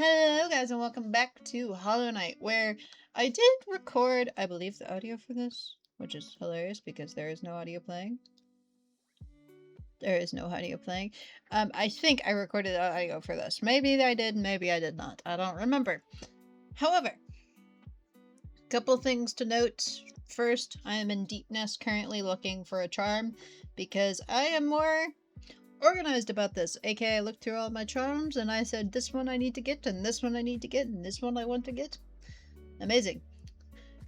Hello guys and welcome back to Hollow Knight, where I did record, I believe, the audio for this, which is hilarious because there is no audio playing. There is no audio playing. I think I recorded the audio for this. Maybe I did, maybe I did not. I don't remember. However, couple things to note. First, I am in Deepness currently looking for a charm because I am more organized about this. aka I looked through all my charms and I said this one I need to get, and this one I need to get, and this one I want to get. Amazing.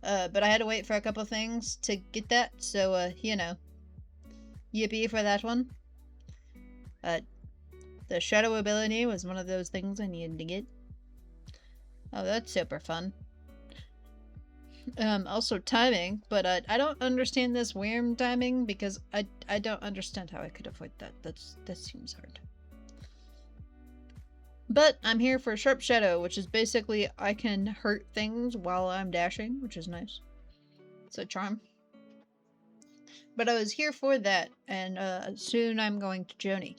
But I had to wait for a couple things to get that, so you know, yippee for that one. The shadow ability was one of those things I needed to get. Oh, that's super fun. Also timing, but I don't understand this worm timing because I don't understand how I could avoid that. That seems hard. But I'm here for Sharp Shadow, which is basically I can hurt things while I'm dashing, which is nice. It's a charm. But I was here for that, and soon I'm going to Joni.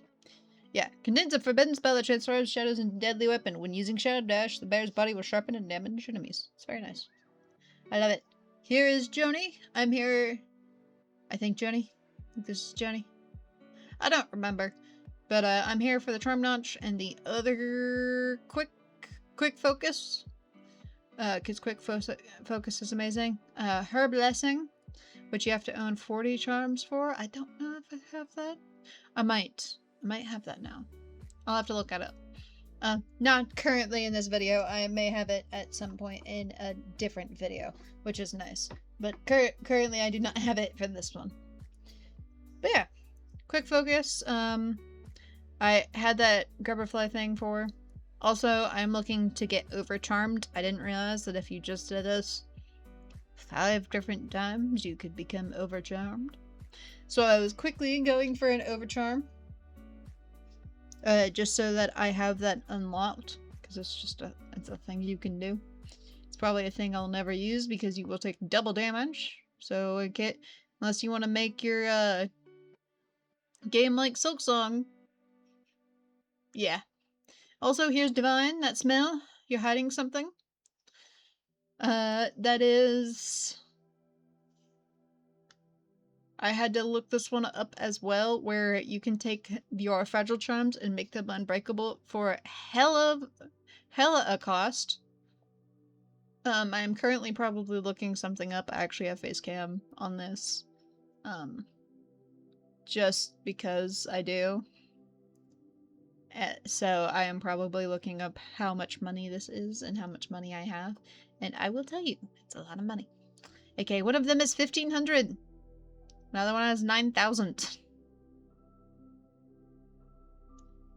Yeah, contains a forbidden spell that transforms shadows into a deadly weapon. When using Shadow Dash, the bear's body will sharpen and damage enemies. It's very nice. I love it. Here is Joni. I'm here. I think Joni. I think this is Joni. I don't remember. But I'm here for the Charm Notch and the other quick focus. Because quick focus is amazing. Her Blessing, which you have to own 40 charms for. I don't know if I have that. I might have that now. I'll have to look at it. Not currently in this video. I may have it at some point in a different video, which is nice. But currently I do not have it for this one. But yeah, quick focus. I had that Grubberfly thing for. Also, I'm looking to get overcharmed. I didn't realize that if you just did this 5 different times, you could become overcharmed. So I was quickly going for an overcharm. Just so that I have that unlocked, because it's a thing you can do. It's probably a thing I'll never use because you will take double damage. So unless you want to make your game like Silksong. Yeah. Also, here's Divine. That smell. You're hiding something. That is. I had to look this one up as well, where you can take your fragile charms and make them unbreakable for hella a cost. I am currently probably looking something up. I actually have face cam on this. Just because I do. So I am probably looking up how much money this is and how much money I have. And I will tell you, it's a lot of money. Okay, one of them is 1,500. Another one has 9,000.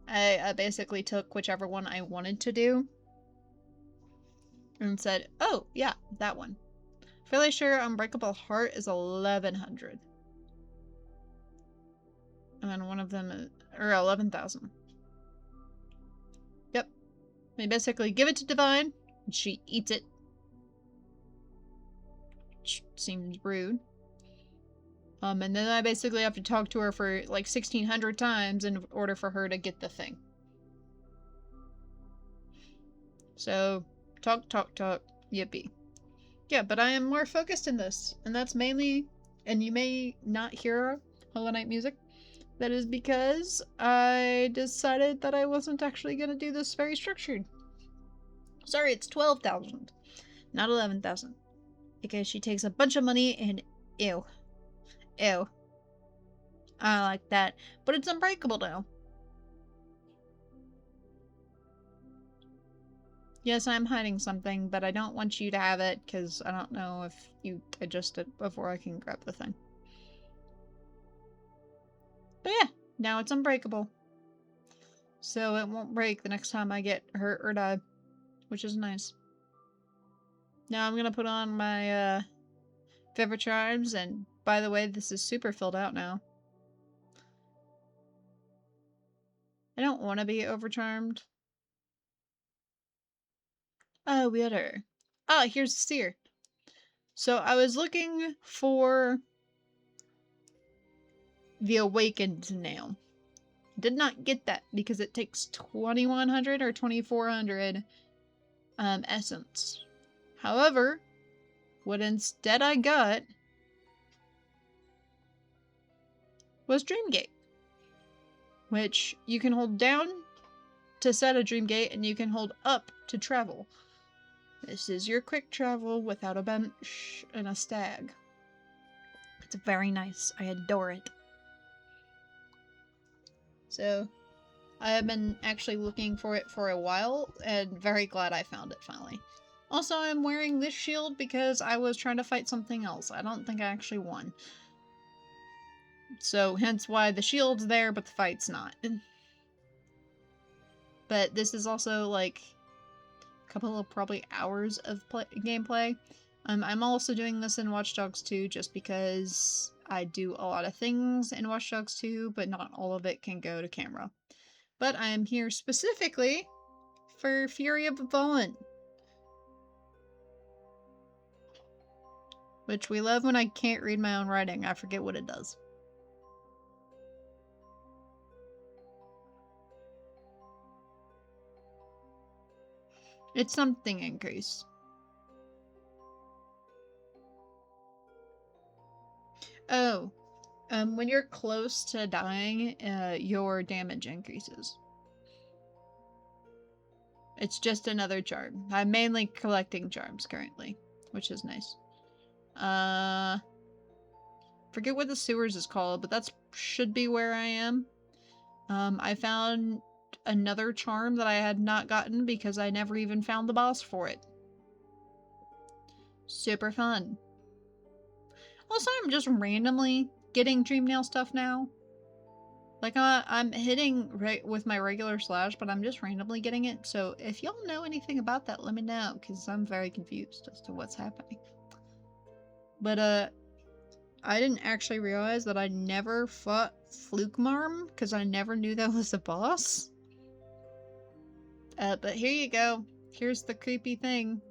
I basically took whichever one I wanted to do. And said, oh, yeah, that one. Fairly sure Unbreakable Heart is 1,100. And then one of them is, or 11,000. Yep. We basically give it to Divine, and she eats it. Which seems rude. And then I basically have to talk to her for like 1,600 times in order for her to get the thing. So, talk, yippee. Yeah, but I am more focused in this, and that's mainly, and you may not hear Hollow Knight music, that is because I decided that I wasn't actually going to do this very structured. Sorry, it's 12,000, not 11,000. Because she takes a bunch of money and ew. Ew. I don't like that. But it's unbreakable now. Yes, I'm hiding something, but I don't want you to have it because I don't know if you adjust it before I can grab the thing. But yeah, now it's unbreakable. So it won't break the next time I get hurt or die, which is nice. Now I'm going to put on my favorite charms, and by the way, this is super filled out now. I don't want to be overcharmed. Oh, weirder. Ah, here's the seer. So I was looking for the Awakened nail. Did not get that because it takes 2,100 or 2,400 essence. However, what instead I got was Dreamgate, which you can hold down to set a Dreamgate and you can hold up to travel. This is your quick travel without a bench and a stag. It's very nice. I adore it. So, I have been actually looking for it for a while, and very glad I found it finally. Also, I'm wearing this shield because I was trying to fight something else. I don't think I actually won. So, hence why the shield's there, but the fight's not. But this is also, like, a couple of probably hours of gameplay. I'm also doing this in Watch Dogs 2 just because I do a lot of things in Watch Dogs 2, but not all of it can go to camera. But I am here specifically for Fury of the Fallen. Which we love when I can't read my own writing. I forget what it does. It's something increase. Oh, when you're close to dying, your damage increases. It's just another charm. I'm mainly collecting charms currently, which is nice. Forget what the sewers is called, but that should be where I am. I found another charm that I had not gotten because I never even found the boss for it. Super fun. Also, I'm just randomly getting dream nail stuff now. Like, I'm hitting right with my regular slash, but I'm just randomly getting it. So if y'all know anything about that, let me know, because I'm very confused as to what's happening. But, I didn't actually realize that I never fought Flukemarm, because I never knew that was a boss. But here you go. Here's the creepy thing.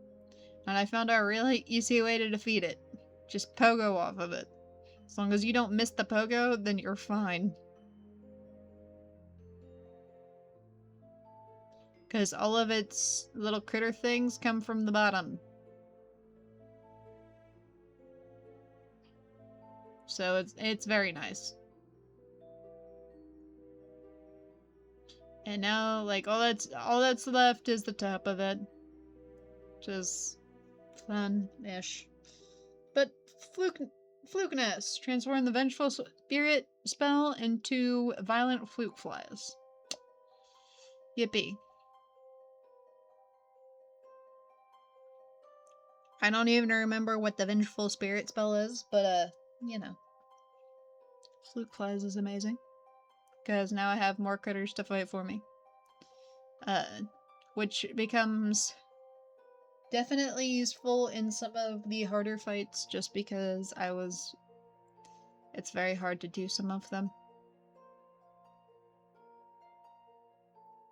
And I found a really easy way to defeat it. Just pogo off of it. As long as you don't miss the pogo, then you're fine. Because all of its little critter things come from the bottom. So it's very nice. And now, like, all that's left is the top of it. Which is fun-ish. But Flukeness. Transform the Vengeful Spirit spell into Violent Fluke Flies. Yippee. I don't even remember what the Vengeful Spirit spell is, but, you know. Fluke Flies is amazing. Because now I have more critters to fight for me. Which becomes definitely useful in some of the harder fights just because it's very hard to do some of them.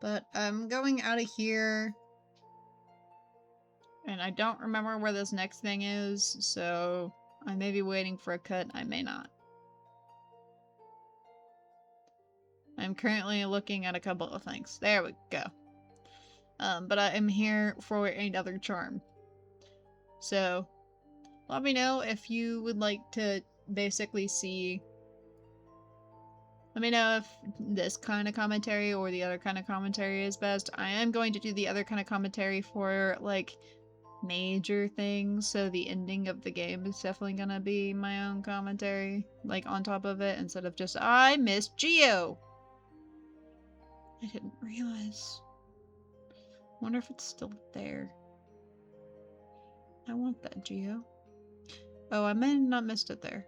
But I'm going out of here. And I don't remember where this next thing is, so I may be waiting for a cut, I may not. I'm currently looking at a couple of things. There we go. But I am here for another charm. So, let me know if you would like to basically see... Let me know if this kind of commentary or the other kind of commentary is best. I am going to do the other kind of commentary for, like, major things, so the ending of the game is definitely gonna be my own commentary, like, on top of it, instead of just, I missed Geo! I didn't realize. Wonder if it's still there. I want that Geo. Oh, I may have not missed it there.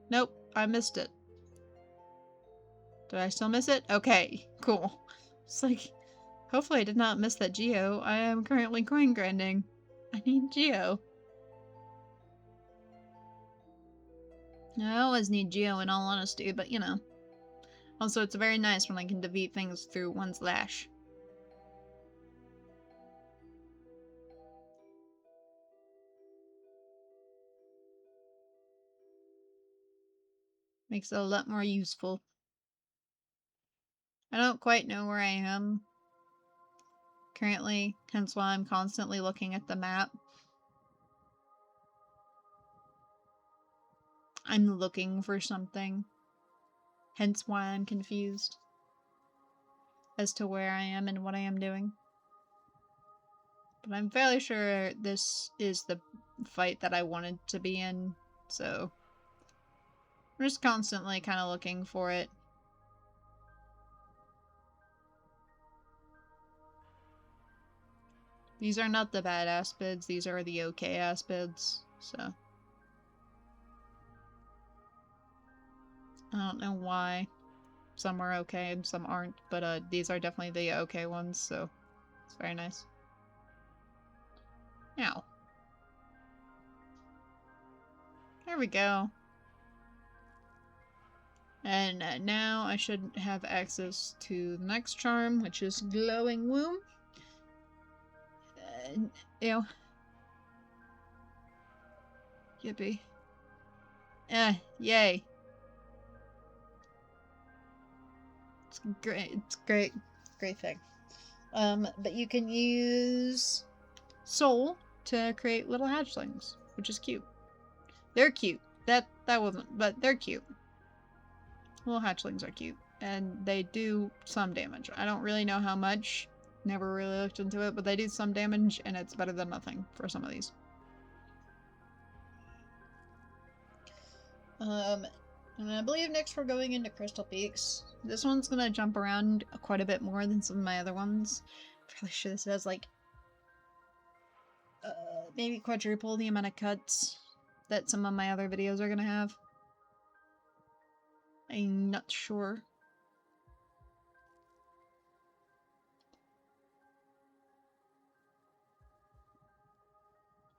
Nope, I missed it. Did I still miss it? Okay, cool. It's like, hopefully I did not miss that Geo. I am currently coin grinding. I need Geo. I always need Geo in all honesty, but you know. Also, it's very nice when I can defeat things through one slash. Makes it a lot more useful. I don't quite know where I am. currently, hence why I'm constantly looking at the map. I'm looking for something, hence why I'm confused as to where I am and what I am doing. But I'm fairly sure this is the fight that I wanted to be in, so I'm just constantly kind of looking for it. These are not the bad aspids, these are the okay aspids, so. I don't know why some are okay and some aren't, but these are definitely the okay ones, so it's very nice. Now. There we go. And now I should have access to the next charm, which is Glowing Womb. Ew. Yippee. Yay. It's great. It's great. Great thing. But you can use Soul to create little hatchlings, which is cute. They're cute. That wasn't, but they're cute. Little hatchlings are cute, and they do some damage. I don't really know how much. Never really looked into it, but they do some damage, and it's better than nothing for some of these. And I believe next we're going into Crystal Peaks. This one's gonna jump around quite a bit more than some of my other ones. I'm fairly sure this has like maybe quadruple the amount of cuts that some of my other videos are gonna have. I'm not sure.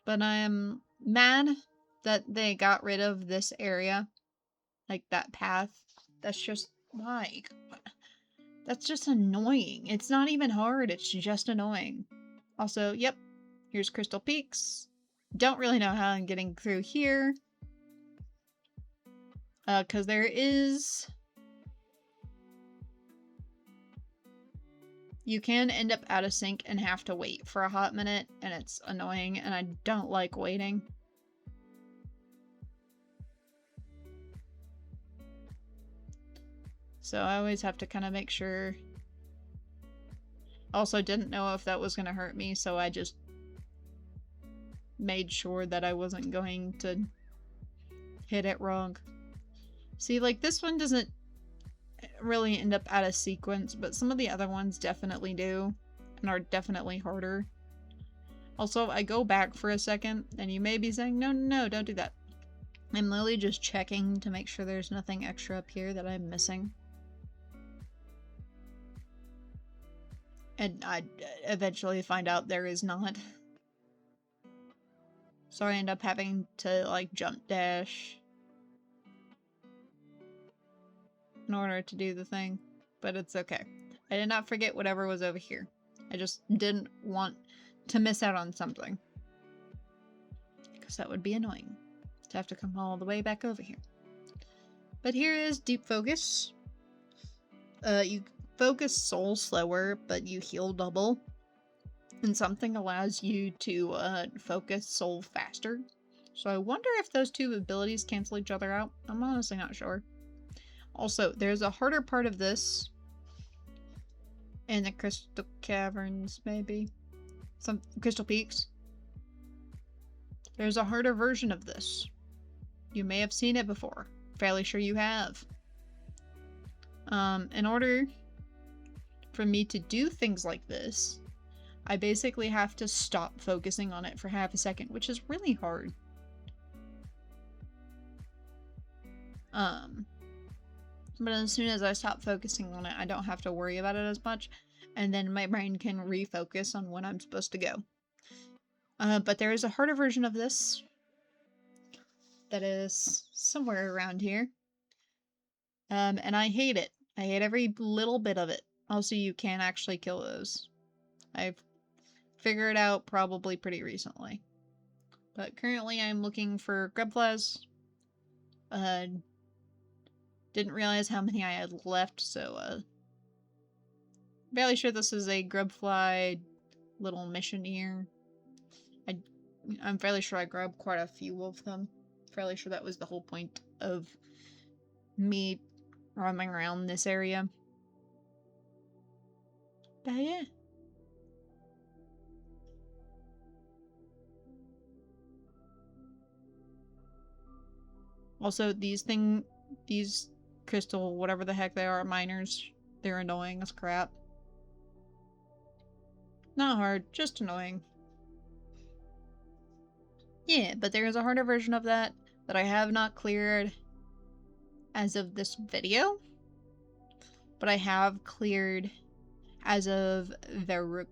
But I am mad that they got rid of this area. Like that path. That's just why. That's just annoying. It's not even hard, it's just annoying. Also, yep, here's Crystal Peaks. Don't really know how I'm getting through here. Because there is... You can end up out of sync and have to wait for a hot minute, and it's annoying, and I don't like waiting. So I always have to kind of make sure. Also didn't know if that was going to hurt me, so I just made sure that I wasn't going to hit it wrong. See, like, this one doesn't really end up out of sequence, but some of the other ones definitely do, and are definitely harder. Also, I go back for a second, and you may be saying, no, don't do that. I'm literally just checking to make sure there's nothing extra up here that I'm missing. And I eventually find out there is not. So I end up having to, like, jump dash in order to do the thing. But it's okay. I did not forget whatever was over here. I just didn't want to miss out on something. Because that would be annoying. To have to come all the way back over here. But here is Deep Focus. You focus soul slower, but you heal double. And something allows you to focus soul faster. So I wonder if those two abilities cancel each other out. I'm honestly not sure. Also, there's a harder part of this in the Crystal Caverns, maybe. Some Crystal Peaks. There's a harder version of this. You may have seen it before. Fairly sure you have. In order for me to do things like this, I basically have to stop focusing on it for half a second, which is really hard. But as soon as I stop focusing on it, I don't have to worry about it as much, and then my brain can refocus on when I'm supposed to go. But there is a harder version of this that is somewhere around here. And I hate it. I hate every little bit of it. Also, you can actually kill those. I've figured it out probably pretty recently. But currently I'm looking for grubflies. Didn't realize how many I had left, so barely sure this is a grubfly little mission here. I'm fairly sure I grabbed quite a few of them. Fairly sure that was the whole point of me roaming around this area. But yeah. Also, these crystal, whatever the heck they are, miners, they're annoying as crap. Not hard, just annoying. Yeah, but there is a harder version of that I have not cleared as of this video. But I have cleared as of the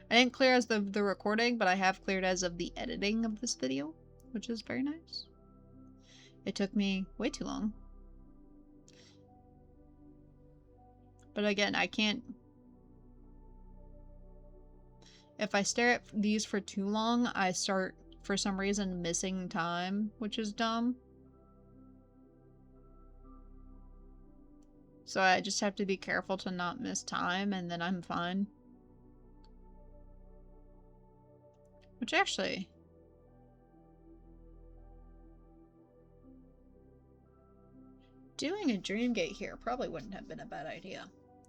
I didn't clear as the recording, but I have cleared as of the editing of this video, which is very nice. It took me way too long. But again, I can't... If I stare at these for too long, I start, for some reason, missing time, which is dumb. So I just have to be careful to not miss time, and then I'm fine. Which actually... Doing a dream gate here probably wouldn't have been a bad idea.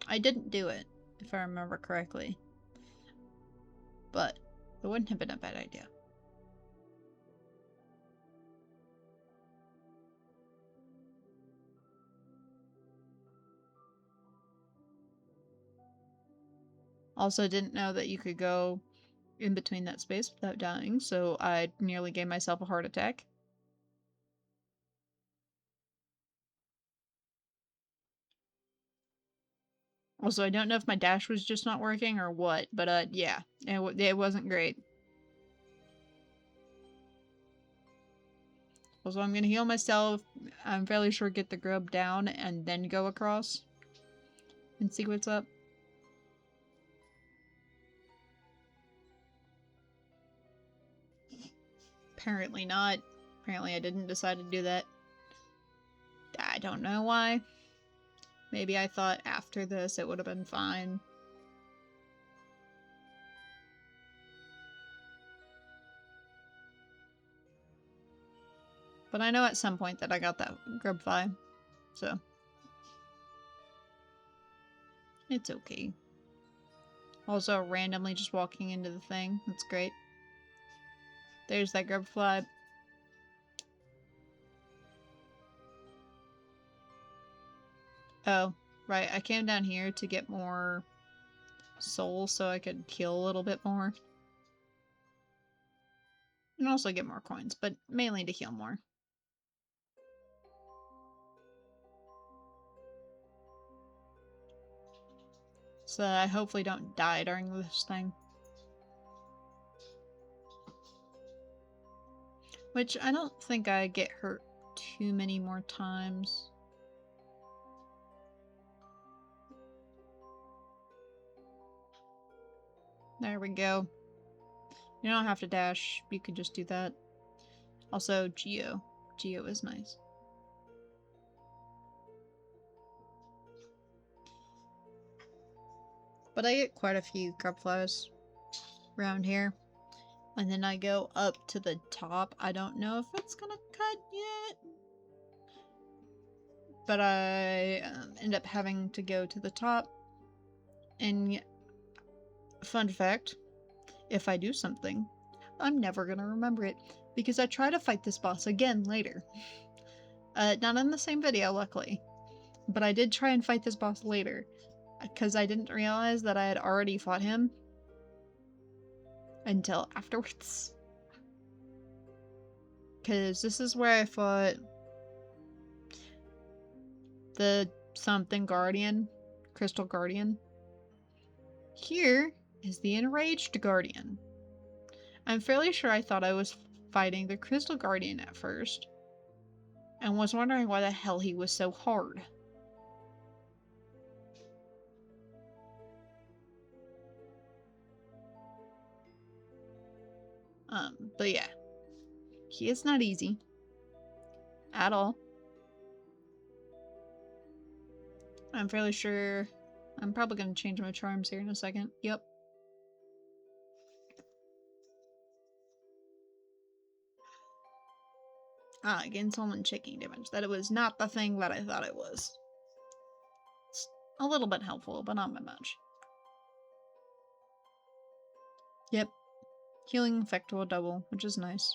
I didn't do it, if I remember correctly. But it wouldn't have been a bad idea. Also didn't know that you could go in between that space without dying, so I nearly gave myself a heart attack. Also, I don't know if my dash was just not working or what, but yeah, it wasn't great. Also, I'm gonna heal myself. I'm fairly sure get the grub down and then go across and see what's up. Apparently not. Apparently I didn't decide to do that. I don't know why. Maybe I thought after this it would have been fine. But I know at some point that I got that grub fly, so it's okay. Also, randomly just walking into the thing. That's great. There's that grub fly. Oh, right. I came down here to get more souls so I could heal a little bit more. And also get more coins, but mainly to heal more. So that I hopefully don't die during this thing. Which I don't think I get hurt too many more times. There we go. You don't have to dash, you can just do that. Also, Geo. Geo is nice. But I get quite a few grub flies around here. And then I go up to the top. I don't know if it's gonna cut yet. But I end up having to go to the top. And fun fact, if I do something, I'm never gonna remember it. Because I try to fight this boss again later. Not in the same video, luckily. But I did try and fight this boss later. Because I didn't realize that I had already fought him. Until afterwards. Because this is where I fought the something guardian. Crystal guardian. Here is the enraged guardian. I'm fairly sure I thought I was fighting the crystal guardian at first. And was wondering why the hell he was so hard. But yeah. He is not easy. At all. I'm fairly sure... I'm probably going to change my charms here in a second. Yep. Ah, again, someone shaking damage. That it was not the thing that I thought it was. It's a little bit helpful, but not by much. Yep. Healing effect will double, which is nice.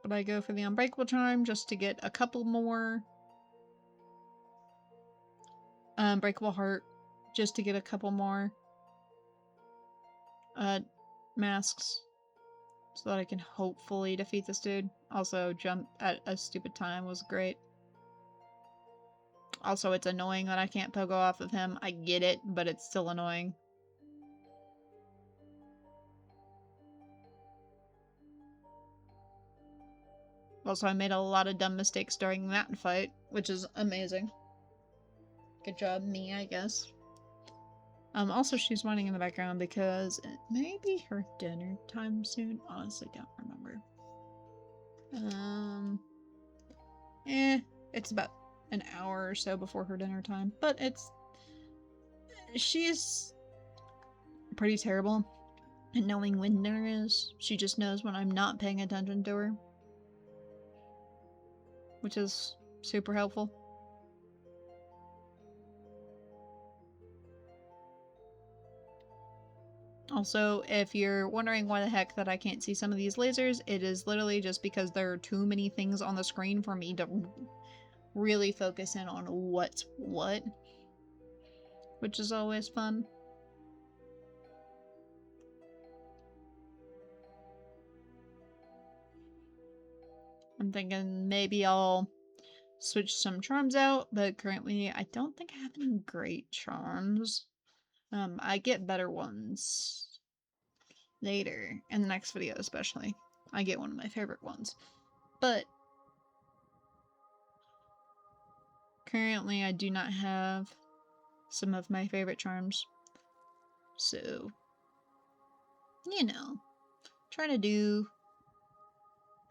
But I go for the Unbreakable Charm just to get a couple more. Unbreakable Heart just to get a couple more masks so that I can hopefully defeat this dude. Also, jump at a stupid time was great. Also, it's annoying that I can't pogo off of him. I get it, but it's still annoying. Also, I made a lot of dumb mistakes during that fight, which is amazing. Good job, me, I guess. Also, she's running in the background because it may be her dinner time soon. Honestly, don't remember. It's about an hour or so before her dinner time, but she's pretty terrible at knowing when dinner is. She just knows when I'm not paying attention to her, which is super helpful. Also, if you're wondering why the heck that I can't see some of these lasers, it is literally just because there are too many things on the screen for me to really focus in on what's what, which is always fun. I'm thinking maybe I'll switch some charms out, but currently I don't think I have any great charms. I get better ones later, in the next video especially. I get one of my favorite ones. But currently I do not have some of my favorite charms. So, you know, trying to do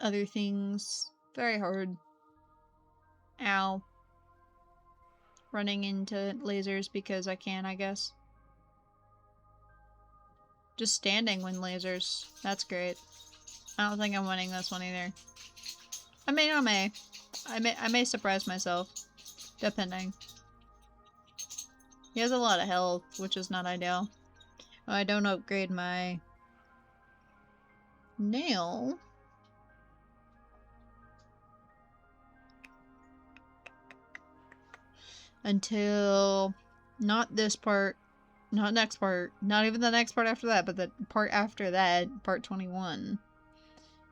other things. Very hard. Ow. Running into lasers because I can, I guess. Just standing when lasers. That's great. I don't think I'm winning this one either. I mean, I may surprise myself. Depending. He has a lot of health, which is not ideal. Oh, I don't upgrade my nail. Until not this part, not next part, not even the next part after that, but the part after that, part 21,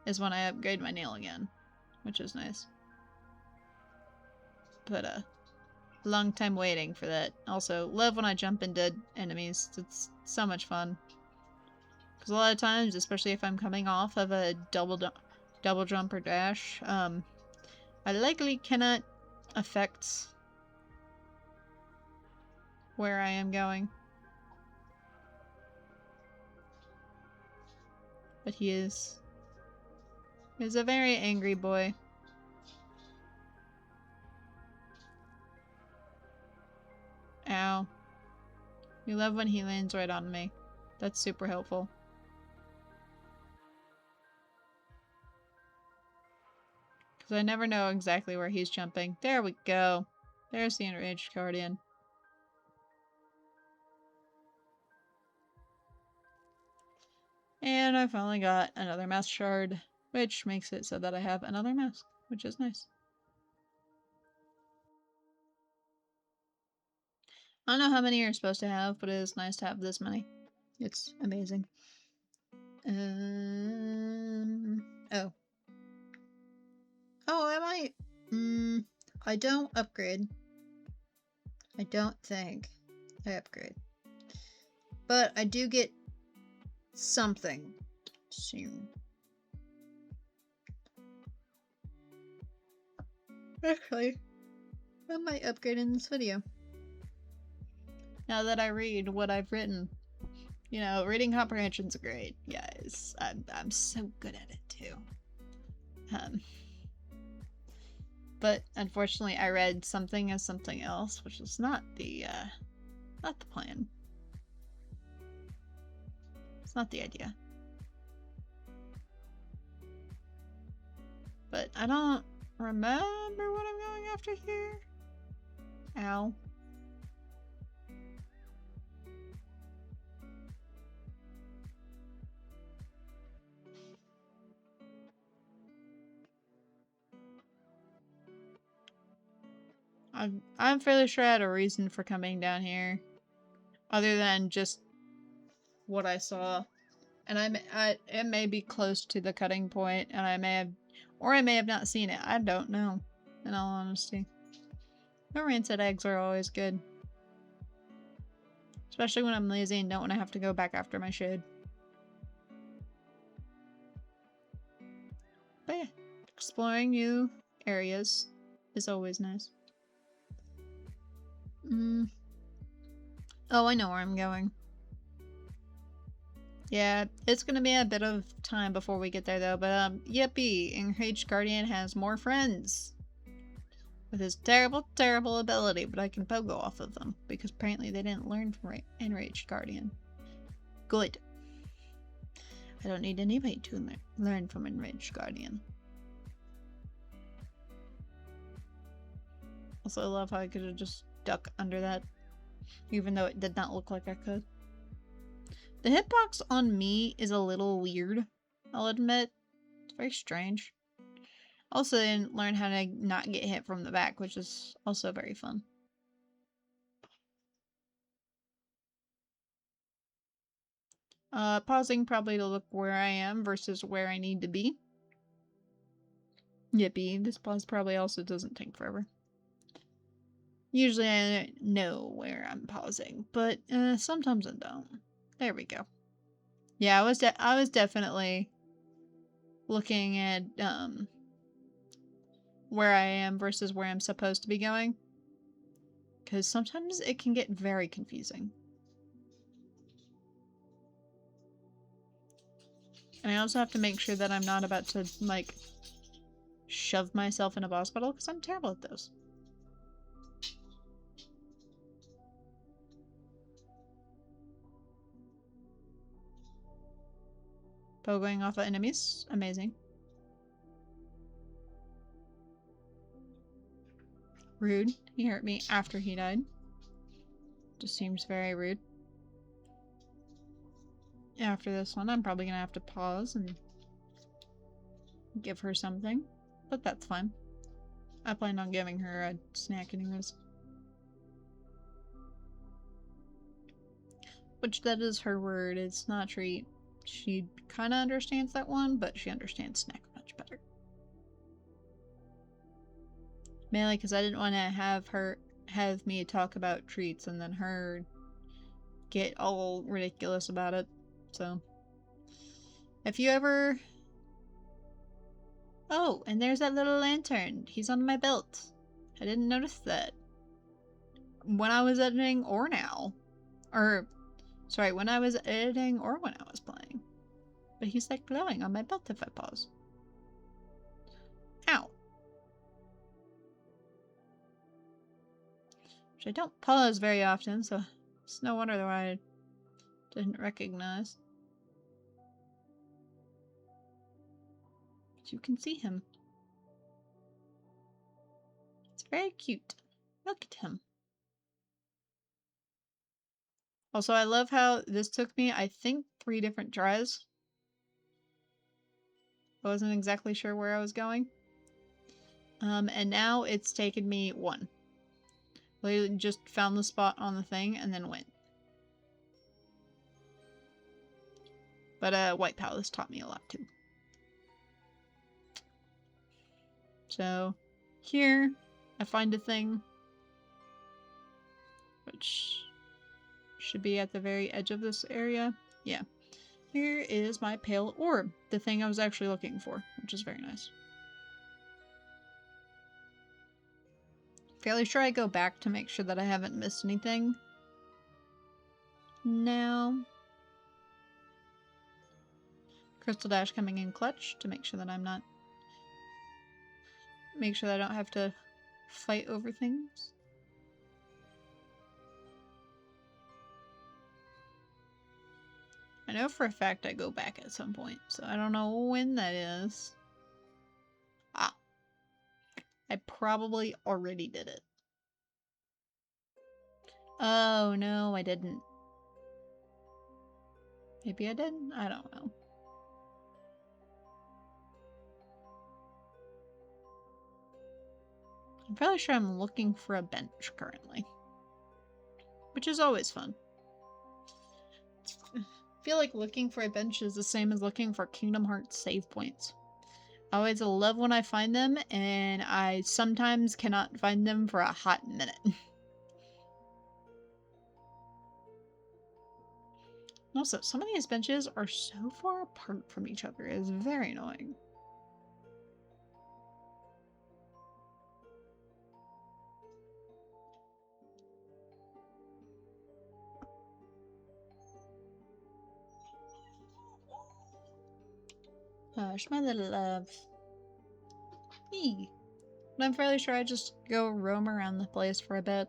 is when I upgrade my nail again, which is nice. But long time waiting for that. Also, love when I jump into enemies. It's so much fun. Because a lot of times, especially if I'm coming off of a double jump or dash, I likely cannot affect where I am going. But he's a very angry boy. Ow. You love when he lands right on me. That's super helpful. Because I never know exactly where he's jumping. There we go. There's the enraged guardian. And I finally got another mask shard, which makes it so that I have another mask, which is nice. I don't know how many you're supposed to have, but it is nice to have this many. It's amazing. Oh. Oh, I might. I don't upgrade. I don't think I upgrade. But I do get something soon. Actually, I might upgrade in this video. Now that I read what I've written. You know, reading comprehension's great, guys. I'm so good at it too. But unfortunately I read something as something else, which is not the plan. It's not the idea. But I don't remember what I'm going after here. Ow. I'm fairly sure I had a reason for coming down here, other than just what I saw. And it may be close to the cutting point, and I may have not seen it. I don't know, in all honesty. The rancid eggs are always good. Especially when I'm lazy and don't want to have to go back after my shade. But yeah, exploring new areas is always nice. Oh, I know where I'm going. Yeah, it's gonna be a bit of time before we get there though, but yippee! Enraged Guardian has more friends! With his terrible, terrible ability, but I can pogo off of them, because apparently they didn't learn from Enraged Guardian. Good. I don't need anybody to learn from Enraged Guardian. Also, I love how I could have just duck under that, even though it did not look like I could. The hitbox on me is a little weird, I'll admit. It's very strange. Also, I didn't learn how to not get hit from the back, which is also very fun. Pausing probably to look where I am versus where I need to be. Yippee, this pause probably also doesn't take forever. Usually I know where I'm pausing, but sometimes I don't. There we go. Yeah, I was definitely looking at where I am versus where I'm supposed to be going, because sometimes it can get very confusing. And I also have to make sure that I'm not about to, like, shove myself in a boss battle, because I'm terrible at those. Pogoing off of enemies. Amazing. Rude. He hurt me after he died. Just seems very rude. After this one, I'm probably gonna have to pause and give her something. But that's fine. I plan on giving her a snack anyways. Which, that is her word. It's not treat. She kind of understands that one, but she understands snack much better. Mainly because I didn't want to have me talk about treats and then her get all ridiculous about it. So, if you ever... Oh, and there's that little lantern. He's on my belt. I didn't notice that. When I was editing or now. Or, sorry, when I was editing or when I was playing. But he's like glowing on my belt if I pause. Ow. Which I don't pause very often, so it's no wonder why I didn't recognize. But you can see him. It's very cute. Look at him. Also, I love how this took me, I think, 3 different tries. I wasn't exactly sure where I was going. And now it's taken me 1. I just found the spot on the thing and then went. But White Palace taught me a lot too. So, here, I find a thing, which should be at the very edge of this area. Yeah. Here is my pale orb, the thing I was actually looking for, which is very nice. Fairly sure I go back to make sure that I haven't missed anything. No. Crystal Dash coming in clutch to make sure that I'm not... Make sure that I don't have to fight over things. I know for a fact I go back at some point, so I don't know when that is. Ah. I probably already did it. Oh, no, I didn't. Maybe I did? I don't know. I'm fairly sure I'm looking for a bench currently. Which is always fun. I feel like looking for a bench is the same as looking for Kingdom Hearts save points. I always love when I find them, and I sometimes cannot find them for a hot minute. Also, some of these benches are so far apart from each other. It is very annoying. Hush, my little love. Eee. But I'm fairly sure I just go roam around the place for a bit.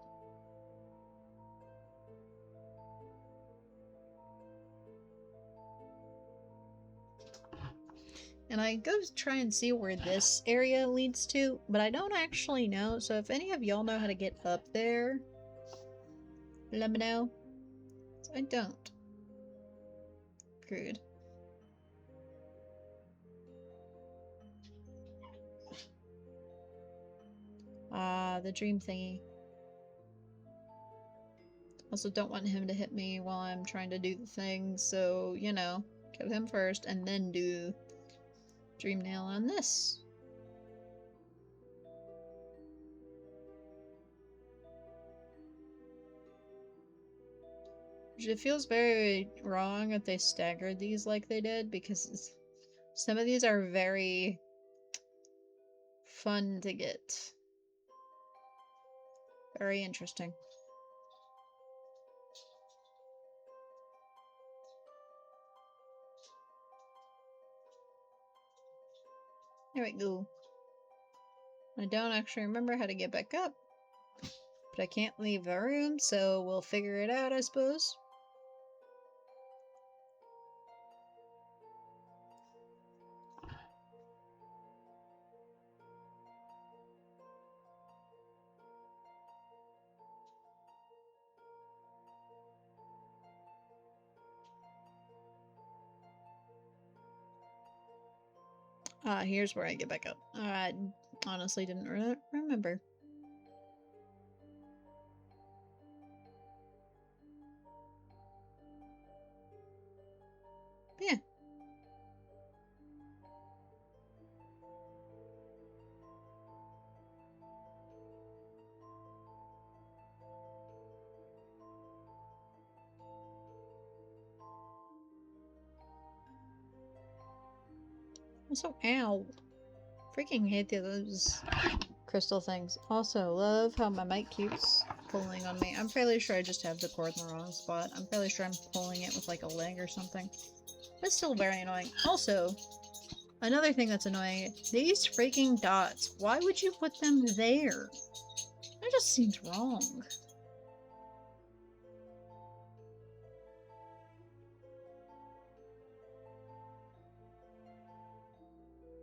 And I go try and see where this area leads to, but I don't actually know, so if any of y'all know how to get up there, let me know. I don't. Rude. The dream thingy. Also don't want him to hit me while I'm trying to do the thing, so, you know, kill him first and then do dream nail on this. It feels very wrong that they staggered these like they did, because some of these are very fun to get. Very interesting. There we go. I don't actually remember how to get back up, but I can't leave the room, so we'll figure it out, I suppose. Here's where I get back up. I honestly didn't remember. Yeah. Also, ow. Freaking hate those crystal things. Also, love how my mic keeps pulling on me. I'm fairly sure I just have the cord in the wrong spot. I'm fairly sure I'm pulling it with like a leg or something. But it's still very annoying. Also, another thing that's annoying, these freaking dots. Why would you put them there? That just seems wrong.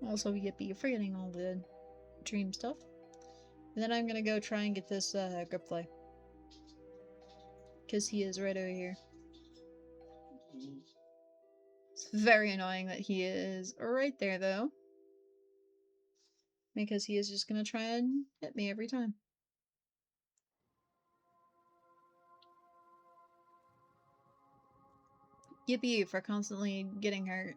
Also, yippee, you're forgetting all the dream stuff. And then I'm gonna go try and get this gripfly. Because he is right over here. It's very annoying that he is right there, though. Because he is just gonna try and hit me every time. Yippee for constantly getting hurt.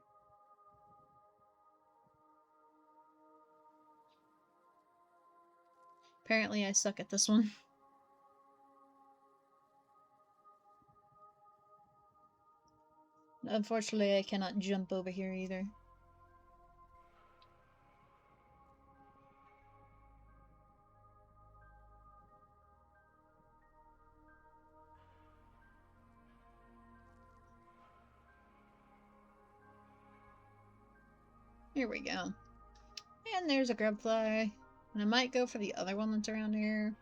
Apparently I suck at this one. Unfortunately, I cannot jump over here either. Here we go. And there's a grubfly. And I might go for the other one that's around here.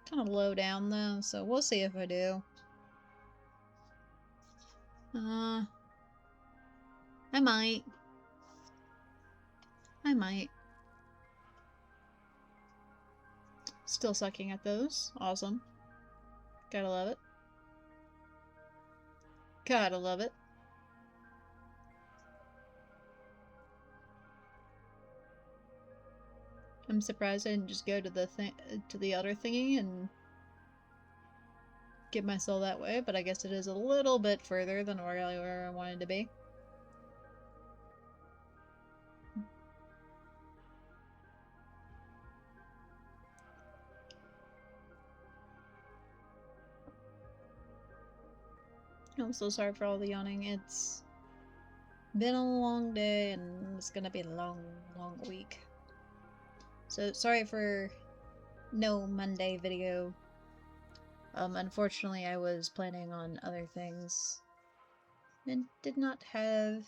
Kind of low down though, so we'll see if I do. I might. I might. Still sucking at those. Awesome. Gotta love it. Gotta love it. I'm surprised I didn't just go to the other thingy and get myself that way, but I guess it is a little bit further than where I wanted to be. I'm so sorry for all the yawning. It's been a long day and it's gonna be a long, long week. So sorry for no Monday video. Unfortunately I was planning on other things and did not have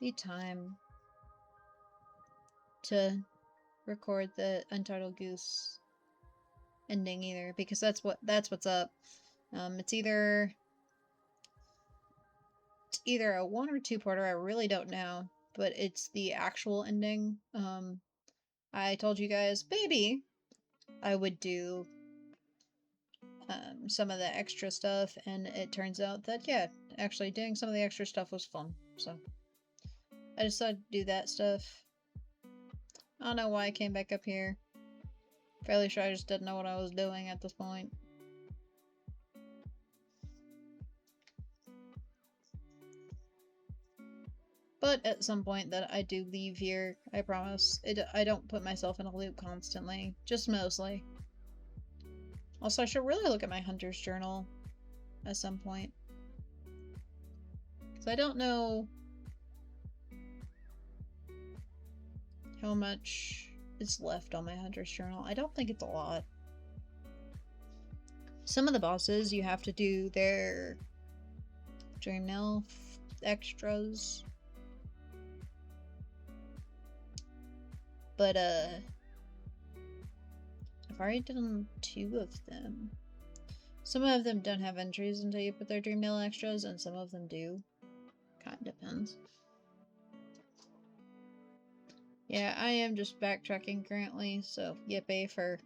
the time to record the Untitled Goose ending either, because that's what's up. It's either a 1 or 2-parter, I really don't know, but it's the actual ending. I told you guys maybe I would do some of the extra stuff, and it turns out that, yeah, actually doing some of the extra stuff was fun, so I decided to do that stuff. I don't know why I came back up here. Fairly sure I just didn't know what I was doing at this point. But at some point that I do leave here, I promise. I don't put myself in a loop constantly, just mostly. Also, I should really look at my hunter's journal at some point. Because I don't know how much is left on my hunter's journal. I don't think it's a lot. Some of the bosses, you have to do their Dreamnail extras. But, I've already done 2 of them. Some of them don't have entries until you put their Dreamnail extras, and some of them do. Kinda depends. Yeah, I am just backtracking currently, so yippee for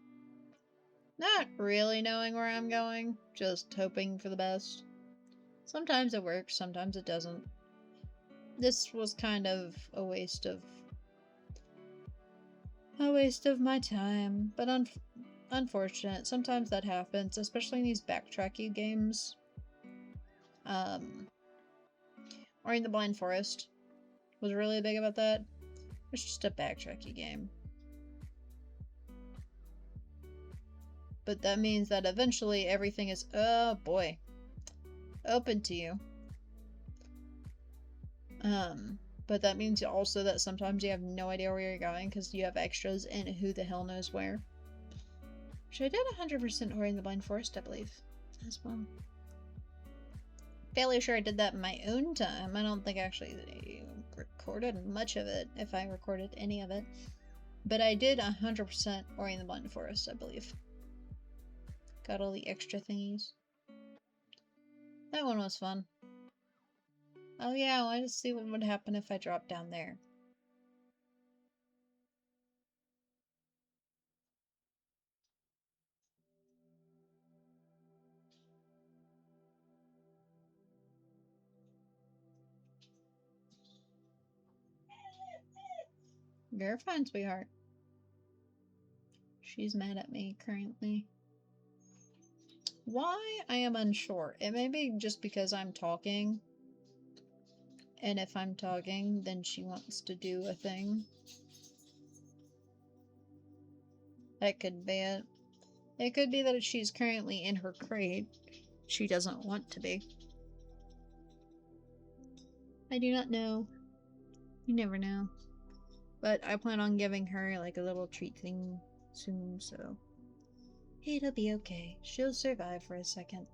not really knowing where I'm going, just hoping for the best. Sometimes it works, sometimes it doesn't. This was kind of a waste of my time, but unfortunate. Sometimes that happens, especially in these backtracky games. Or in the Blind Forest was really big about that. It's just a backtracky game. But that means that eventually everything is, oh boy, open to you. But that means also that sometimes you have no idea where you're going because you have extras and who the hell knows where. Which I did 100% Ori in the Blind Forest, I believe, as well. Fairly sure I did that in my own time. I don't think I actually recorded much of it, if I recorded any of it. But I did 100% Ori in the Blind Forest, I believe. Got all the extra thingies. That one was fun. Oh yeah, I wanted to see what would happen if I dropped down there. You're fine, sweetheart. She's mad at me currently. Why? I am unsure. It may be just because I'm talking. And if I'm talking, then she wants to do a thing. That could be it. It could be that she's currently in her crate. She doesn't want to be. I do not know. You never know. But I plan on giving her like a little treat thing soon, so it'll be okay. She'll survive for a second.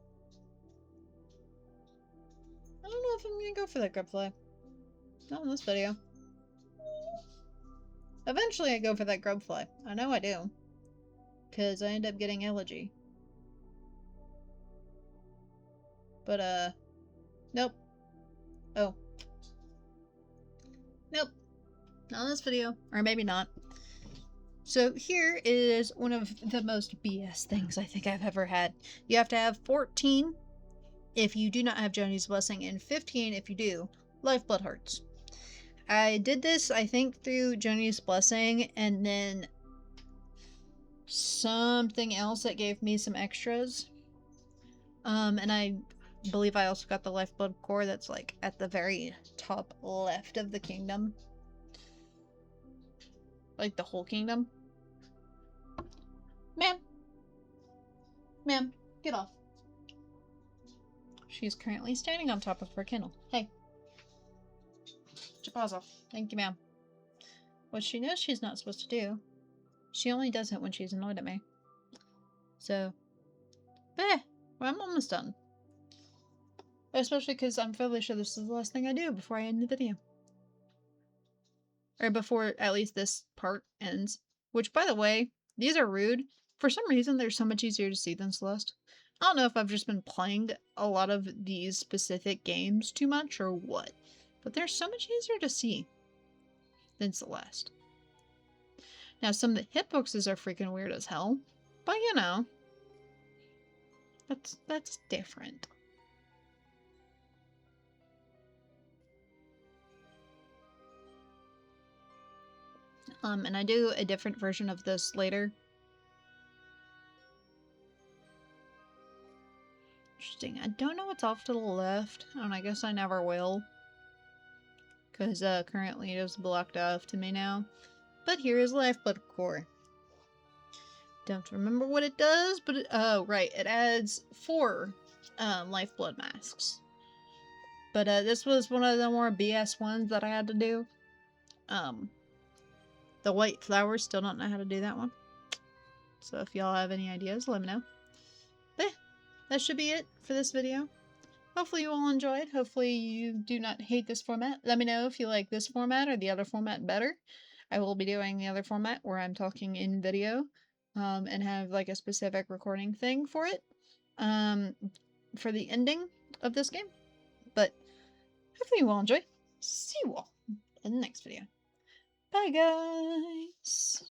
I don't know if I'm gonna go for that grubfly. Not in this video. Eventually I go for that grubfly. I know I do. Because I end up getting elegy. But, nope. Oh. Not in this video, or maybe not. So here is one of the most BS things I think I've ever had. You have to have 14 if you do not have Joni's Blessing, and 15 if you do. Lifeblood Hearts. I did this, I think, through Joni's Blessing, and then something else that gave me some extras. And I believe I also got the Lifeblood Core that's like at the very top left of the kingdom. Like the whole kingdom. Ma'am. Ma'am, get off. She's currently standing on top of her kennel. Hey. Get your paws off. Thank you, ma'am. What she knows she's not supposed to do. She only does it when she's annoyed at me. So. Well, I'm almost done. Especially because I'm fairly sure this is the last thing I do before I end the video. Or before at least this part ends. Which, by the way, these are rude. For some reason, they're so much easier to see than Celeste. I don't know if I've just been playing a lot of these specific games too much or what. But they're so much easier to see than Celeste. Now, some of the hitboxes are freaking weird as hell. But, you know. That's different. And I do a different version of this later. Interesting. I don't know what's off to the left, and I guess I never will. Because currently it is blocked off to me now. But here is Lifeblood Core. Don't remember what it does, but oh, right. It adds 4 Lifeblood masks. But this was one of the more BS ones that I had to do. The white flowers, still don't know how to do that one. So if y'all have any ideas, let me know. But that should be it for this video. Hopefully you all enjoyed. Hopefully you do not hate this format. Let me know if you like this format or the other format better. I will be doing the other format where I'm talking in video and have like a specific recording thing for it for the ending of this game. But hopefully you all enjoy. See you all in the next video. Bye, guys!